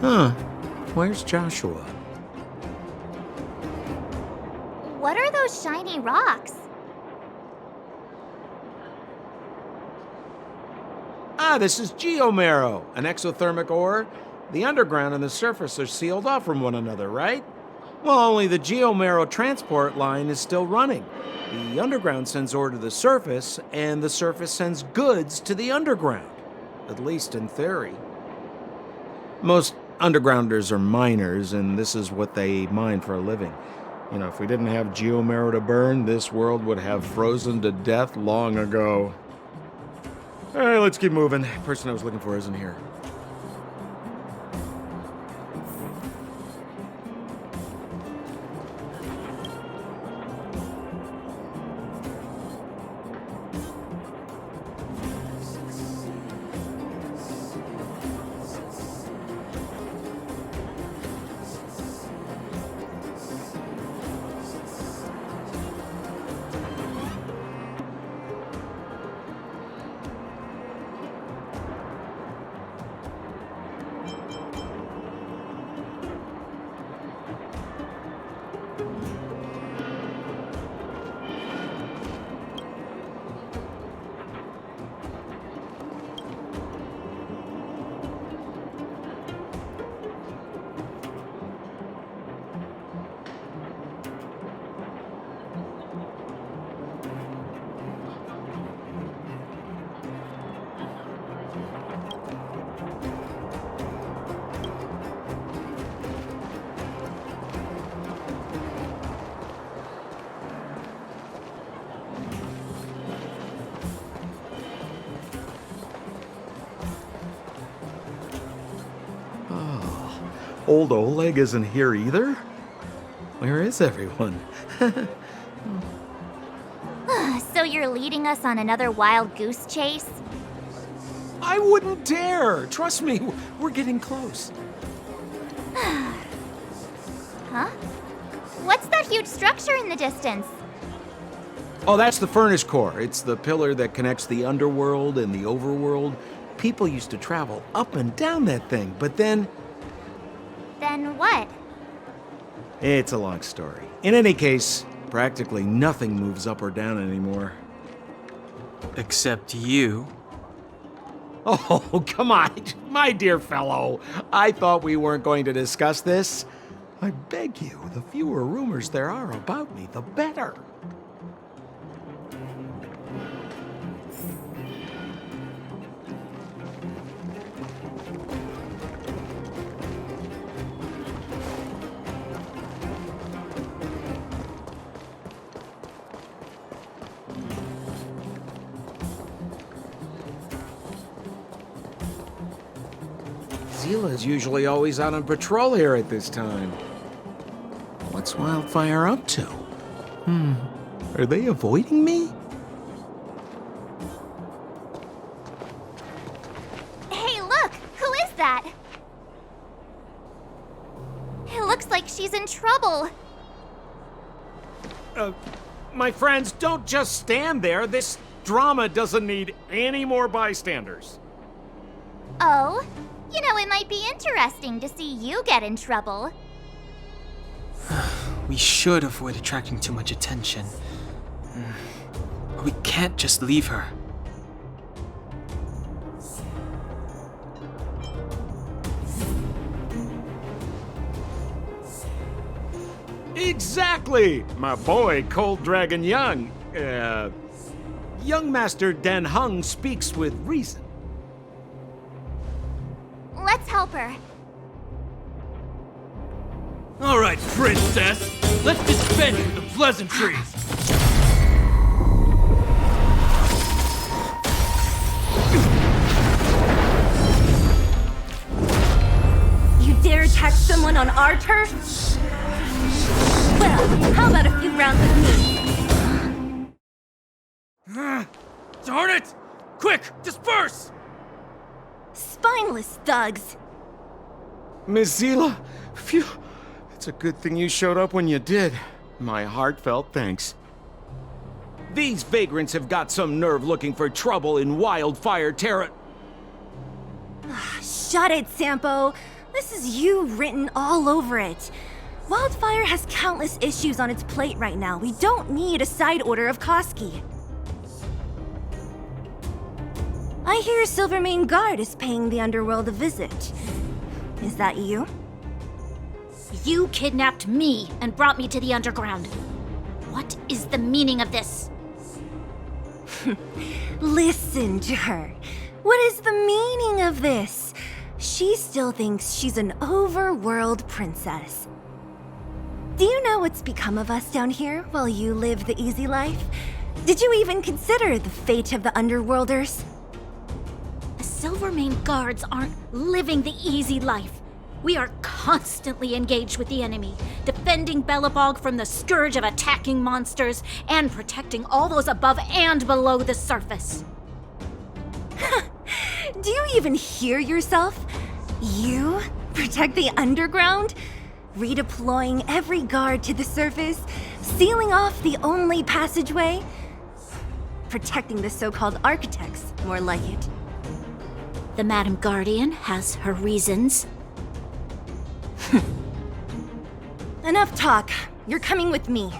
Huh. Where's Joshua? What are those shiny rocks? Ah, this is geomarrow, an exothermic ore. The underground and the surface are sealed off from one another, right? Well, only the geomarrow transport line is still running. The underground sends ore to the surface, and the surface sends goods to the underground. At least in theory. Most undergrounders are miners, and this is what they mine for a living. You know, if we didn't have geomarrow to burn, this world would have frozen to death long ago. All right, let's keep moving. The person I was looking for isn't here. Old Oleg isn't here either? Where is everyone? So you're leading us on another wild goose chase? I wouldn't dare! Trust me, we're getting close. Huh? What's that huge structure in the distance? Oh, that's the furnace core. It's the pillar that connects the underworld and the overworld. People used to travel up and down that thing, but then... Then what? It's a long story. In any case, practically nothing moves up or down anymore. Except you. Oh, come on, my dear fellow. I thought we weren't going to discuss this. I beg you, the fewer rumors there are about me, the better. Zila's usually always out on patrol here at this time. What's Wildfire up to? Are they avoiding me? Hey, look! Who is that? It looks like she's in trouble. My friends, don't just stand there. This drama doesn't need any more bystanders. Oh? You know, it might be interesting to see you get in trouble. We should avoid attracting too much attention. But we can't just leave her. Exactly! My boy, Cold Dragon Young. Young Master Dan Hung speaks with reason. Let's help her. All right, princess. Let's dispense with the pleasantries. You dare attack someone on our turf? Well, how about a few rounds with me? Darn it! Quick, disperse! Spineless thugs! Miss Zila, phew. It's a good thing you showed up when you did. My heartfelt thanks. These vagrants have got some nerve looking for trouble in Wildfire Terra. Shut it, Sampo. This is you written all over it. Wildfire has countless issues on its plate right now. We don't need a side order of Koski. I hear Silvermane Guard is paying the Underworld a visit. Is that you? You kidnapped me and brought me to the Underground. What is the meaning of this? Listen to her. What is the meaning of this? She still thinks she's an overworld princess. Do you know what's become of us down here while you live the easy life? Did you even consider the fate of the Underworlders? The Silvermane Guards aren't living the easy life. We are constantly engaged with the enemy, defending Belobog from the scourge of attacking monsters and protecting all those above and below the surface. Do you even hear yourself? You protect the Underground? Redeploying every guard to the surface? Sealing off the only passageway? Protecting the so-called architects, more like it. The Madam Guardian has her reasons. Enough talk. You're coming with me.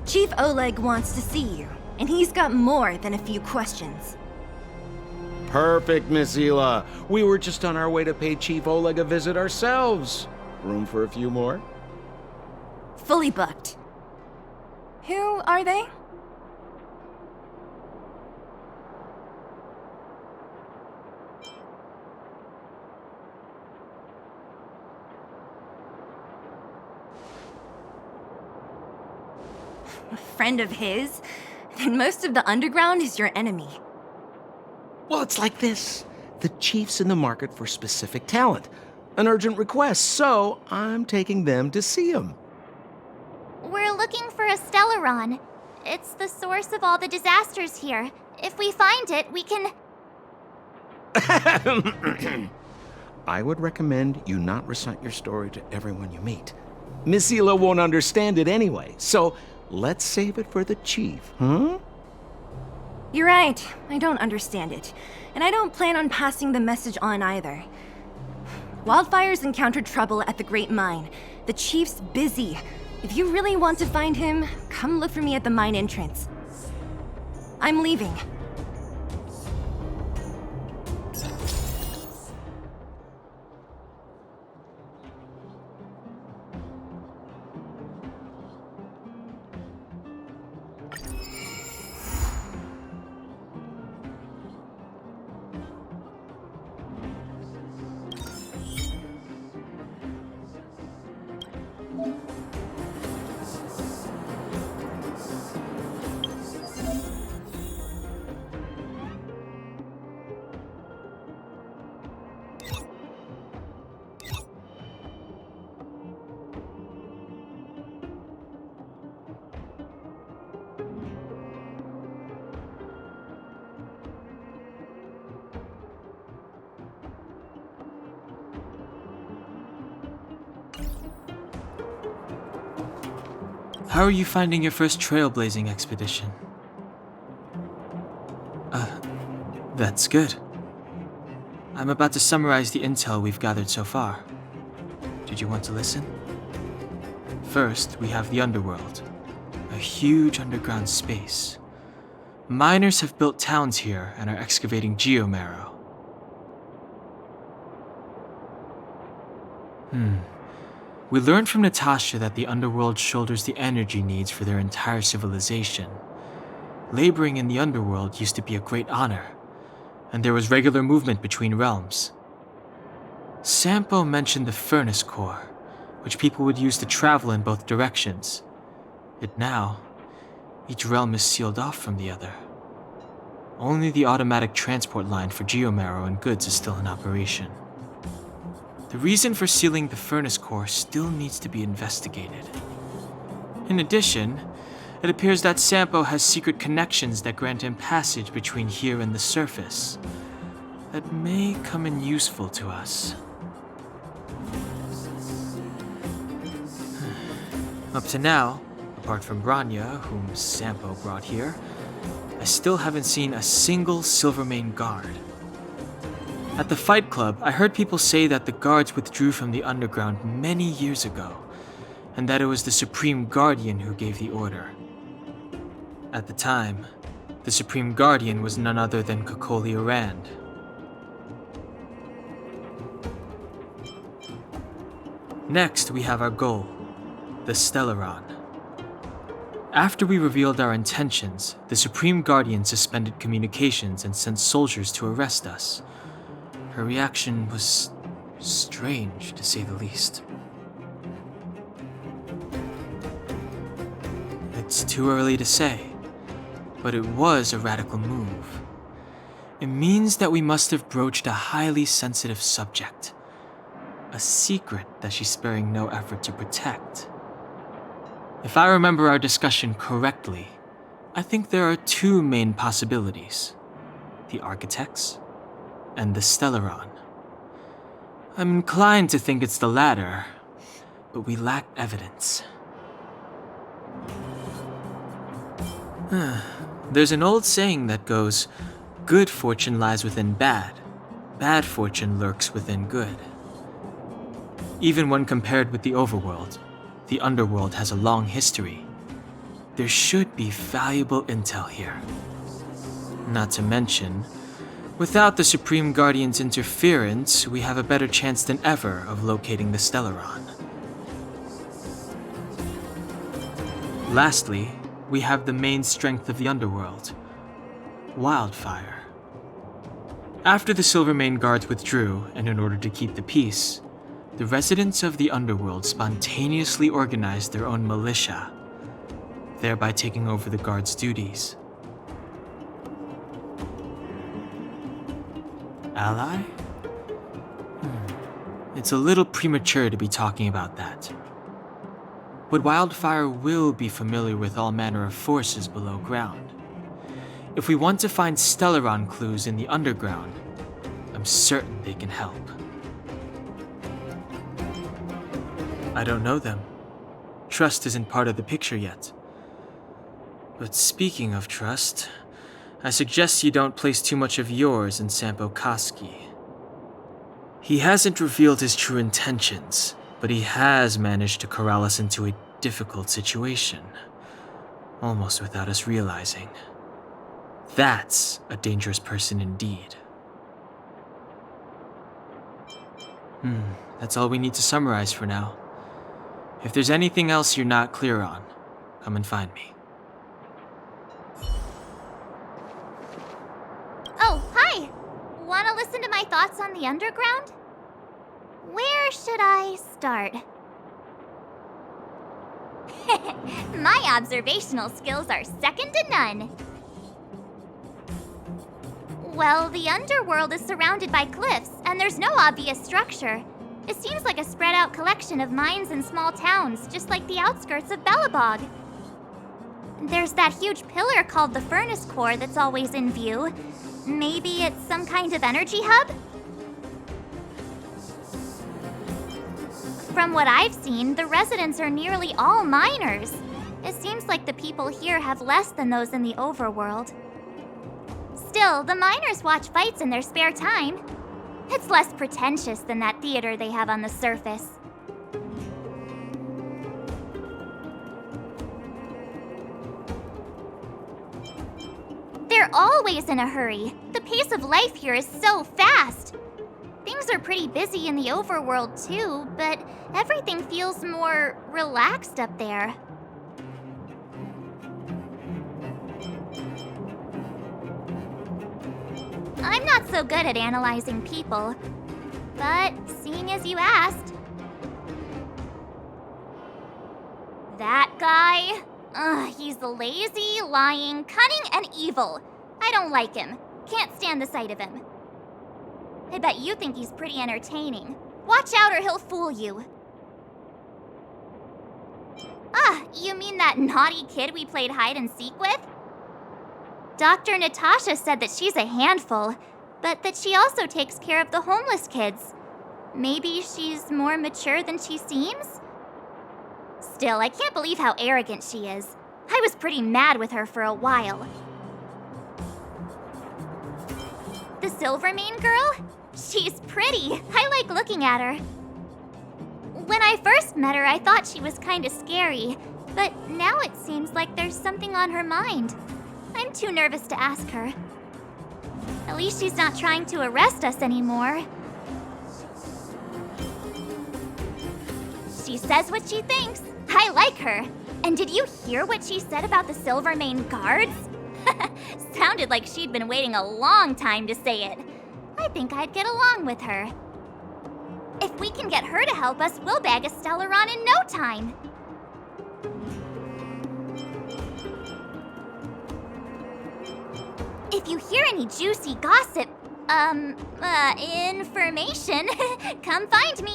Chief Oleg wants to see you, and he's got more than a few questions. Perfect, Miss Hila. We were just on our way to pay Chief Oleg a visit ourselves. Room for a few more? Fully booked. Who are they? A friend of his? Then most of the Underground is your enemy. Well, it's like this. The chief's in the market for specific talent. An urgent request, so I'm taking them to see him. We're looking for a Stellaron. It's the source of all the disasters here. If we find it, we can... I would recommend you not recite your story to everyone you meet. Miss Hila won't understand it anyway, so let's save it for the chief, huh? You're right. I don't understand it. And I don't plan on passing the message on either. Wildfire's encountered trouble at the Great Mine. The chief's busy. If you really want to find him, come look for me at the mine entrance. I'm leaving. How are you finding your first trailblazing expedition? That's good. I'm about to summarize the intel we've gathered so far. Did you want to listen? First, we have the Underworld, a huge underground space. Miners have built towns here and are excavating geomarrow. We learned from Natasha that the Underworld shoulders the energy needs for their entire civilization. Laboring in the Underworld used to be a great honor, and there was regular movement between realms. Sampo mentioned the furnace core, which people would use to travel in both directions. Yet now, each realm is sealed off from the other. Only the automatic transport line for geomarrow and goods is still in operation. The reason for sealing the furnace core still needs to be investigated. In addition, it appears that Sampo has secret connections that grant him passage between here and the surface. That may come in useful to us. Up to now, apart from Branya, whom Sampo brought here, I still haven't seen a single Silvermane guard. At the Fight Club, I heard people say that the guards withdrew from the underground many years ago, and that it was the Supreme Guardian who gave the order. At the time, the Supreme Guardian was none other than Cocolia Rand. Next, we have our goal, the Stellaron. After we revealed our intentions, the Supreme Guardian suspended communications and sent soldiers to arrest us. Her reaction was strange, to say the least. It's too early to say, but it was a radical move. It means that we must have broached a highly sensitive subject, a secret that she's sparing no effort to protect. If I remember our discussion correctly, I think there are two main possibilities: the Architects and the Stellaron. I'm inclined to think it's the latter, but we lack evidence. There's an old saying that goes, good fortune lies within bad fortune lurks within good. Even when compared with the overworld, the underworld has a long history. There should be valuable intel here. Not to mention, without the Supreme Guardian's interference, we have a better chance than ever of locating the Stellaron. Lastly, we have the main strength of the underworld, wildfire. After the Silvermane guards withdrew, and in order to keep the peace, the residents of the underworld spontaneously organized their own militia, thereby taking over the guards' duties. Ally? It's a little premature to be talking about that. But Wildfire will be familiar with all manner of forces below ground. If we want to find Stellaron clues in the underground, I'm certain they can help. I don't know them. Trust isn't part of the picture yet. But speaking of trust, I suggest you don't place too much of yours in Sampo Koski. He hasn't revealed his true intentions, but he has managed to corral us into a difficult situation, almost without us realizing. That's a dangerous person indeed. That's all we need to summarize for now. If there's anything else you're not clear on, come and find me. Oh, hi! Wanna listen to my thoughts on the underground? Where should I start? My observational skills are second to none. Well, the underworld is surrounded by cliffs, and there's no obvious structure. It seems like a spread out collection of mines and small towns, just like the outskirts of Belobog. There's that huge pillar called the Furnace Core that's always in view. Maybe it's some kind of energy hub? From what I've seen, the residents are nearly all miners. It seems like the people here have less than those in the overworld. Still, the miners watch fights in their spare time. It's less pretentious than that theater they have on the surface. They're always in a hurry. The pace of life here is so fast. Things are pretty busy in the overworld too, but everything feels more relaxed up there. I'm not so good at analyzing people, but seeing as you asked. That guy? He's lazy, lying, cunning, and evil. I don't like him. Can't stand the sight of him. I bet you think he's pretty entertaining. Watch out or he'll fool you. You mean that naughty kid we played hide and seek with? Dr. Natasha said that she's a handful, but that she also takes care of the homeless kids. Maybe she's more mature than she seems? Still, I can't believe how arrogant she is. I was pretty mad with her for a while. The Silvermane girl? She's pretty. I like looking at her. When I first met her, I thought she was kinda scary, but now it seems like there's something on her mind. I'm too nervous to ask her. At least she's not trying to arrest us anymore. She says what she thinks. I like her. And did you hear what she said about the Silvermane guards? Sounded like she'd been waiting a long time to say it. I think I'd get along with her. If we can get her to help us, we'll bag a Stellaron in no time. If you hear any juicy gossip, information, come find me.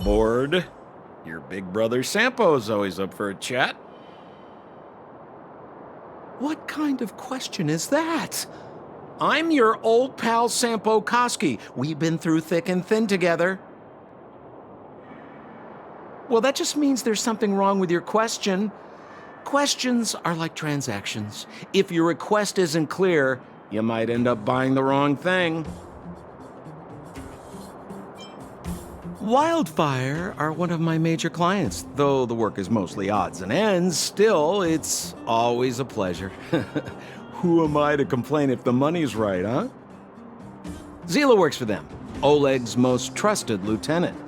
Bored? Your big brother Sampo's always up for a chat. What kind of question is that? I'm your old pal Sampo Koski. We've been through thick and thin together. Well, that just means there's something wrong with your question. Questions are like transactions. If your request isn't clear, you might end up buying the wrong thing. Wildfire are one of my major clients. Though the work is mostly odds and ends, still, it's always a pleasure. Who am I to complain if the money's right, huh? Zila works for them, Oleg's most trusted lieutenant.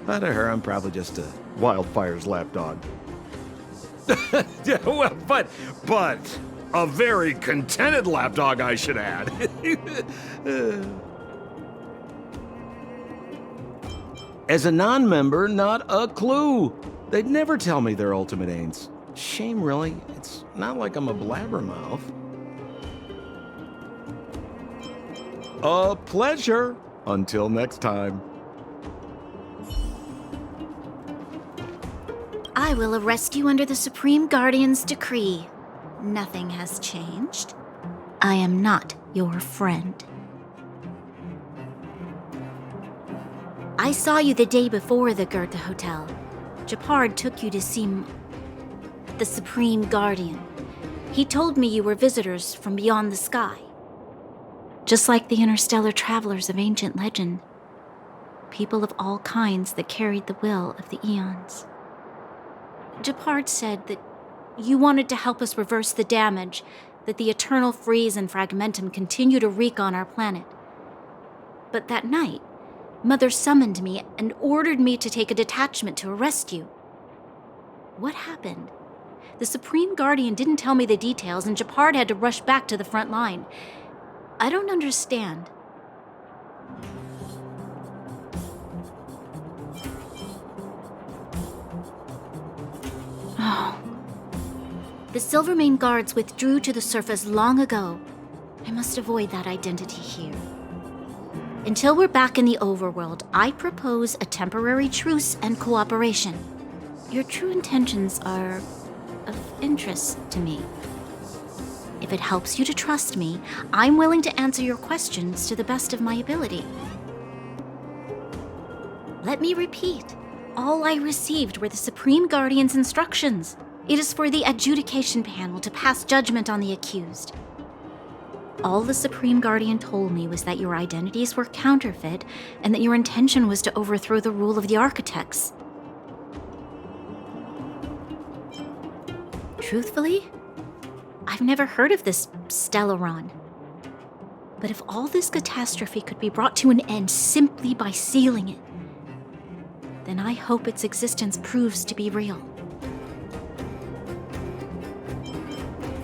But to her, I'm probably just a Wildfire's lapdog. Yeah, well, but a very contented lapdog, I should add. As a non-member, not a clue. They'd never tell me their ultimate aims. Shame, really. It's not like I'm a blabbermouth. A pleasure. Until next time. I will arrest you under the Supreme Guardian's decree. Nothing has changed. I am not your friend. I saw you the day before the Goethe Hotel. Japard took you to see the Supreme Guardian. He told me you were visitors from beyond the sky. Just like the interstellar travelers of ancient legend. People of all kinds that carried the will of the eons. Japard said that you wanted to help us reverse the damage that the eternal freeze and fragmentum continue to wreak on our planet. But that night, Mother summoned me and ordered me to take a detachment to arrest you. What happened? The Supreme Guardian didn't tell me the details, and Gepard had to rush back to the front line. I don't understand. Oh. The Silvermane Guards withdrew to the surface long ago. I must avoid that identity here. Until we're back in the overworld, I propose a temporary truce and cooperation. Your true intentions are of interest to me. If it helps you to trust me, I'm willing to answer your questions to the best of my ability. Let me repeat. All I received were the Supreme Guardian's instructions. It is for the adjudication panel to pass judgment on the accused. All the Supreme Guardian told me was that your identities were counterfeit and that your intention was to overthrow the rule of the architects. Truthfully, I've never heard of this Stellaron. But if all this catastrophe could be brought to an end simply by sealing it, then I hope its existence proves to be real.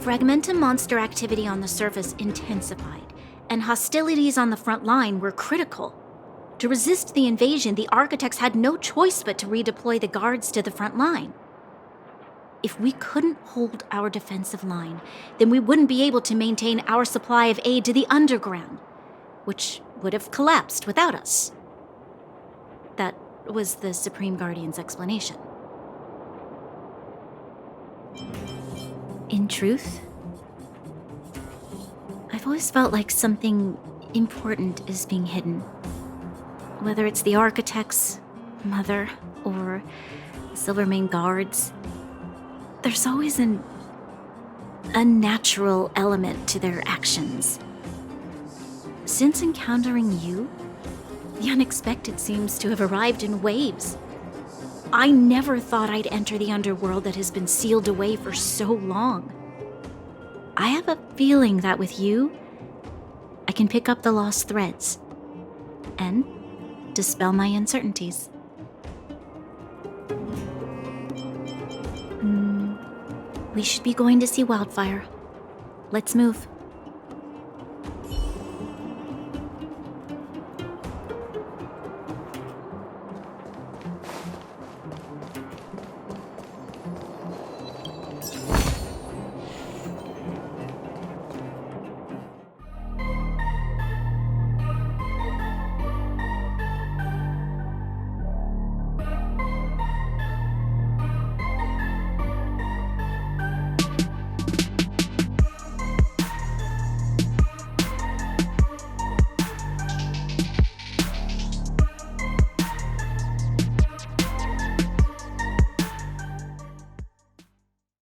Fragmentum monster activity on the surface intensified, and hostilities on the front line were critical. To resist the invasion, the architects had no choice but to redeploy the guards to the front line. If we couldn't hold our defensive line, then we wouldn't be able to maintain our supply of aid to the underground, which would have collapsed without us. That was the Supreme Guardian's explanation. In truth, I've always felt like something important is being hidden. Whether it's the architects, Mother, or the Silvermane Guards, there's always an unnatural element to their actions. Since encountering you, the unexpected seems to have arrived in waves. I never thought I'd enter the underworld that has been sealed away for so long. I have a feeling that with you, I can pick up the lost threads and dispel my uncertainties. We should be going to see Wildfire. Let's move.